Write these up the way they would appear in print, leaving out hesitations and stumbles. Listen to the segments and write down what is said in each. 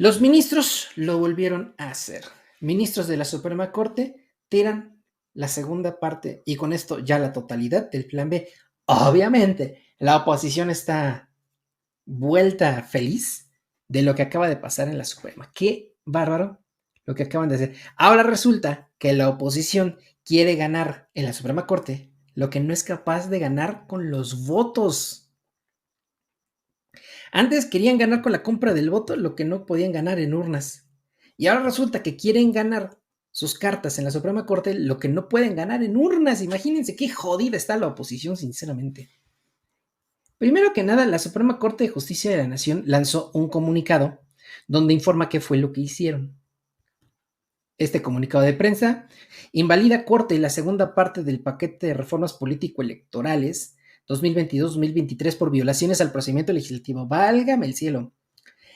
Los ministros lo volvieron a hacer. Ministros de la Suprema Corte tiran la segunda parte y con esto ya la totalidad del plan B. Obviamente, la oposición está vuelta feliz de lo que acaba de pasar en la Suprema. Qué bárbaro lo que acaban de hacer. Ahora resulta que la oposición quiere ganar en la Suprema Corte lo que no es capaz de ganar con los votos. Antes querían ganar con la compra del voto lo que no podían ganar en urnas. Y ahora resulta que quieren ganar sus cartas en la Suprema Corte lo que no pueden ganar en urnas. Imagínense qué jodida está la oposición, sinceramente. Primero que nada, la Suprema Corte de Justicia de la Nación lanzó un comunicado donde informa qué fue lo que hicieron. Este comunicado de prensa invalida Corte la segunda parte del paquete de reformas político-electorales 2022-2023 por violaciones al procedimiento legislativo. Válgame el cielo.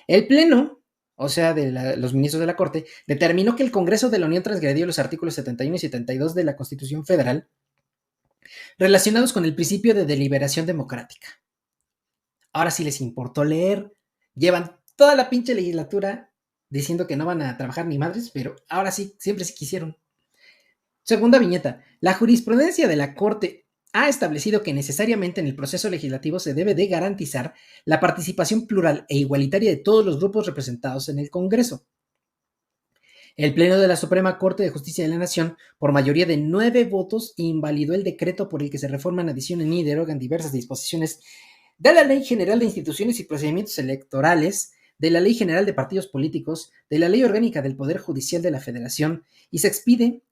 El Pleno, o sea, los ministros de la Corte, determinó que el Congreso de la Unión transgredió los artículos 71 y 72 de la Constitución Federal relacionados con el principio de deliberación democrática. Ahora sí les importó leer. Llevan toda la pinche legislatura diciendo que no van a trabajar ni madres, pero ahora sí, siempre sí quisieron. Segunda viñeta. La jurisprudencia de la Corte ha establecido que necesariamente en el proceso legislativo se debe de garantizar la participación plural e igualitaria de todos los grupos representados en el Congreso. El Pleno de la Suprema Corte de Justicia de la Nación, por mayoría de 9 votos, invalidó el decreto por el que se reforman, adicionan y derogan diversas disposiciones de la Ley General de Instituciones y Procedimientos Electorales, de la Ley General de Partidos Políticos, de la Ley Orgánica del Poder Judicial de la Federación, y se expide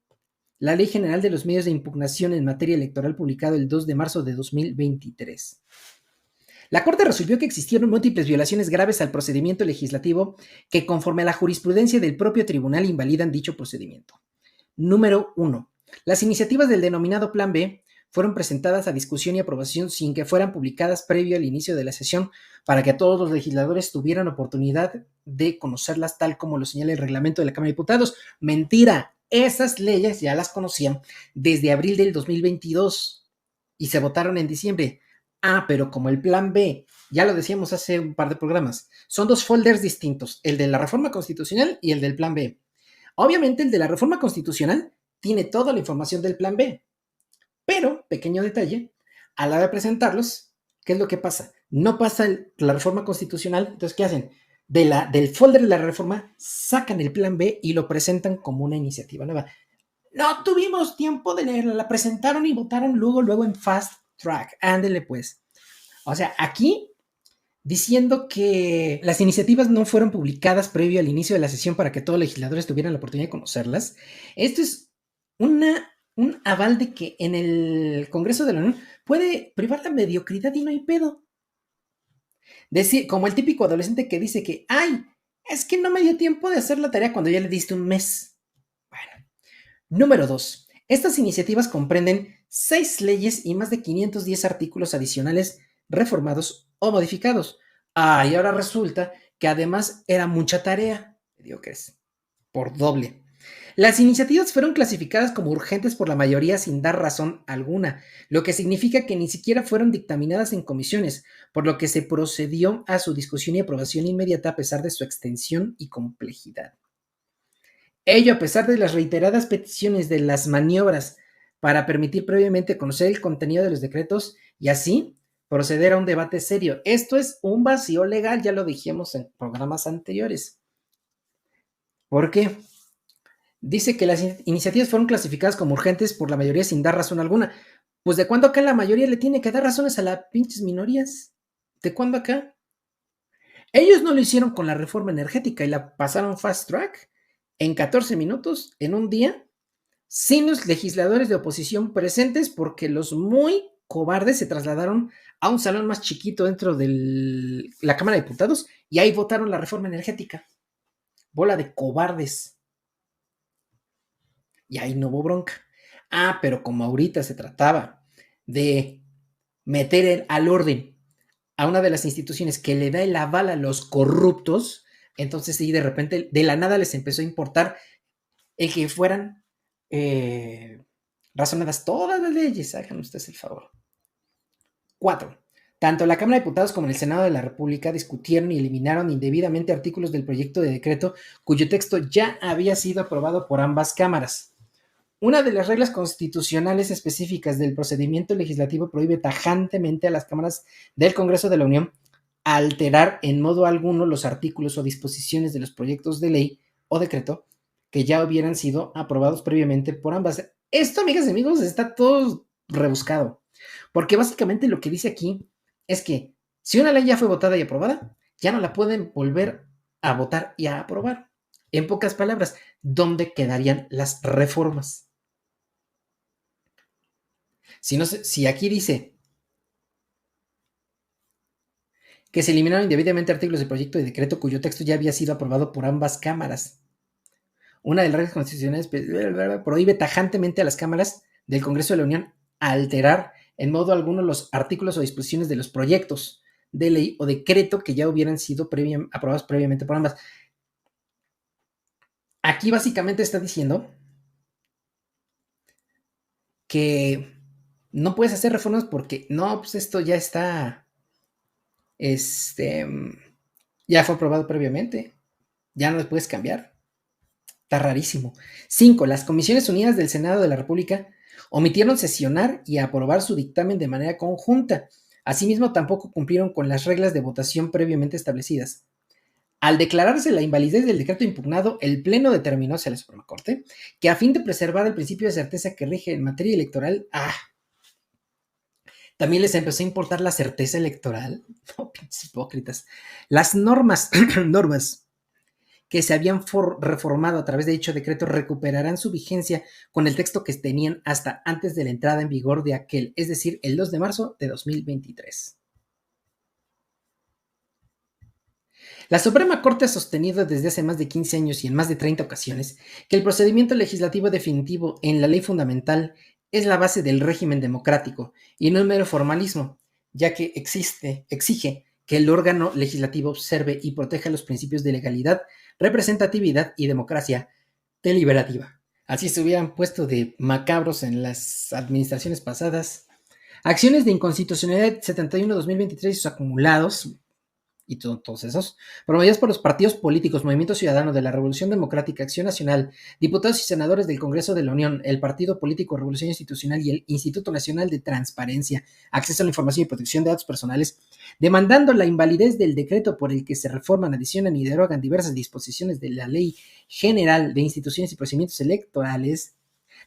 la Ley General de los Medios de Impugnación en materia electoral publicado el 2 de marzo de 2023. La Corte resolvió que existieron múltiples violaciones graves al procedimiento legislativo que, conforme a la jurisprudencia del propio tribunal, invalidan dicho procedimiento. Número 1. Las iniciativas del denominado Plan B fueron presentadas a discusión y aprobación sin que fueran publicadas previo al inicio de la sesión para que todos los legisladores tuvieran oportunidad de conocerlas tal como lo señala el reglamento de la Cámara de Diputados. Mentira, esas leyes ya las conocían desde abril del 2022 y se votaron en diciembre. Pero como el Plan B, ya lo decíamos hace un par de programas, son dos folders distintos, el de la reforma constitucional y el del Plan B. Obviamente el de la reforma constitucional tiene toda la información del Plan B, pero, pequeño detalle, a la hora de presentarlos, ¿qué es lo que pasa? No pasa la reforma constitucional, entonces, ¿qué hacen? Del folder de la reforma, sacan el Plan B y lo presentan como una iniciativa nueva. No tuvimos tiempo de leerla, la presentaron y votaron luego en fast track. Ándele pues. O sea, aquí diciendo que las iniciativas no fueron publicadas previo al inicio de la sesión para que todos los legisladores tuvieran la oportunidad de conocerlas. Esto es un aval de que en el Congreso de la Unión puede privar la mediocridad y no hay pedo. Decir, como el típico adolescente que dice que, ay, es que no me dio tiempo de hacer la tarea cuando ya le diste un mes. Bueno. Número 2. Estas iniciativas comprenden 6 leyes y más de 510 artículos adicionales reformados o modificados. Y ahora resulta que además era mucha tarea. Mediocres. Por doble. Las iniciativas fueron clasificadas como urgentes por la mayoría sin dar razón alguna, lo que significa que ni siquiera fueron dictaminadas en comisiones, por lo que se procedió a su discusión y aprobación inmediata a pesar de su extensión y complejidad. Ello a pesar de las reiteradas peticiones de las maniobras para permitir previamente conocer el contenido de los decretos y así proceder a un debate serio. Esto es un vacío legal, ya lo dijimos en programas anteriores. ¿Por qué? Dice que las iniciativas fueron clasificadas como urgentes por la mayoría sin dar razón alguna. Pues ¿de cuándo acá la mayoría le tiene que dar razones a las pinches minorías? ¿De cuándo acá? Ellos no lo hicieron con la reforma energética y la pasaron fast track en 14 minutos, en un día, sin los legisladores de oposición presentes porque los muy cobardes se trasladaron a un salón más chiquito dentro de la Cámara de Diputados y ahí votaron la reforma energética. Bola de cobardes. Y ahí no hubo bronca. Pero como ahorita se trataba de meter al orden a una de las instituciones que le da el aval a los corruptos, entonces sí, de repente, de la nada les empezó a importar el que fueran razonadas todas las leyes. Hagan ustedes el favor. 4. Tanto la Cámara de Diputados como el Senado de la República discutieron y eliminaron indebidamente artículos del proyecto de decreto cuyo texto ya había sido aprobado por ambas cámaras. Una de las reglas constitucionales específicas del procedimiento legislativo prohíbe tajantemente a las cámaras del Congreso de la Unión alterar en modo alguno los artículos o disposiciones de los proyectos de ley o decreto que ya hubieran sido aprobados previamente por ambas. Esto, amigas y amigos, está todo rebuscado, porque básicamente lo que dice aquí es que si una ley ya fue votada y aprobada, ya no la pueden volver a votar y a aprobar. En pocas palabras, ¿dónde quedarían las reformas? Si aquí dice que se eliminaron indebidamente artículos del proyecto de decreto cuyo texto ya había sido aprobado por ambas cámaras. Una de las reglas constitucionales prohíbe tajantemente a las cámaras del Congreso de la Unión alterar en modo alguno los artículos o disposiciones de los proyectos de ley o decreto que ya hubieran sido aprobados previamente por ambas. Aquí básicamente está diciendo que no puedes hacer reformas porque no, pues esto ya está, ya fue aprobado previamente, ya no lo puedes cambiar. Está rarísimo. 5. Las Comisiones Unidas del Senado de la República omitieron sesionar y aprobar su dictamen de manera conjunta. Asimismo, tampoco cumplieron con las reglas de votación previamente establecidas. Al declararse la invalidez del decreto impugnado, el Pleno determinó hacia la Suprema Corte que a fin de preservar el principio de certeza que rige en materia electoral, también les empezó a importar la certeza electoral. No, pinches hipócritas. Las normas que se habían reformado a través de dicho decreto recuperarán su vigencia con el texto que tenían hasta antes de la entrada en vigor de aquel, es decir, el 2 de marzo de 2023. La Suprema Corte ha sostenido desde hace más de 15 años y en más de 30 ocasiones que el procedimiento legislativo definitivo en la ley fundamental es la base del régimen democrático y no un mero formalismo, ya que exige que el órgano legislativo observe y proteja los principios de legalidad, representatividad y democracia deliberativa. Así se hubieran puesto de macabros en las administraciones pasadas. Acciones de inconstitucionalidad 71-2023 y sus acumulados, y todos esos, promovidas por los partidos políticos, Movimiento Ciudadano de la Revolución Democrática, Acción Nacional, diputados y senadores del Congreso de la Unión, el Partido Político Revolución Institucional y el Instituto Nacional de Transparencia, Acceso a la Información y Protección de Datos Personales, demandando la invalidez del decreto por el que se reforman, adicionan y derogan diversas disposiciones de la Ley General de Instituciones y Procedimientos Electorales,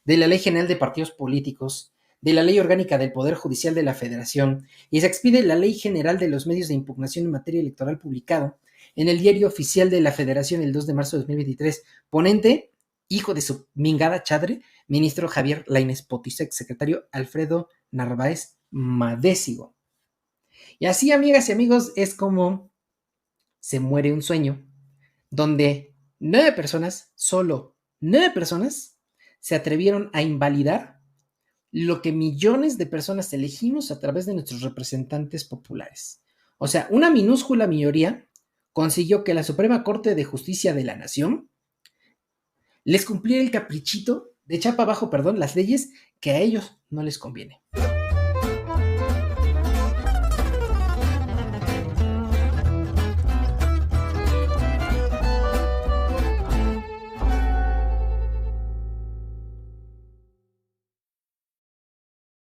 de la Ley General de Partidos Políticos, de la Ley Orgánica del Poder Judicial de la Federación y se expide la Ley General de los Medios de Impugnación en materia electoral publicado en el Diario Oficial de la Federación el 2 de marzo de 2023. Ponente, hijo de su mingada chadre, ministro Javier Lainez Potisek, secretario Alfredo Narváez Madésigo. Y así, amigas y amigos, es como se muere un sueño donde 9 personas, solo 9 personas, se atrevieron a invalidar lo que millones de personas elegimos a través de nuestros representantes populares. O sea, una minúscula mayoría consiguió que la Suprema Corte de Justicia de la Nación les cumpliera el caprichito de echar para abajo, las leyes que a ellos no les conviene.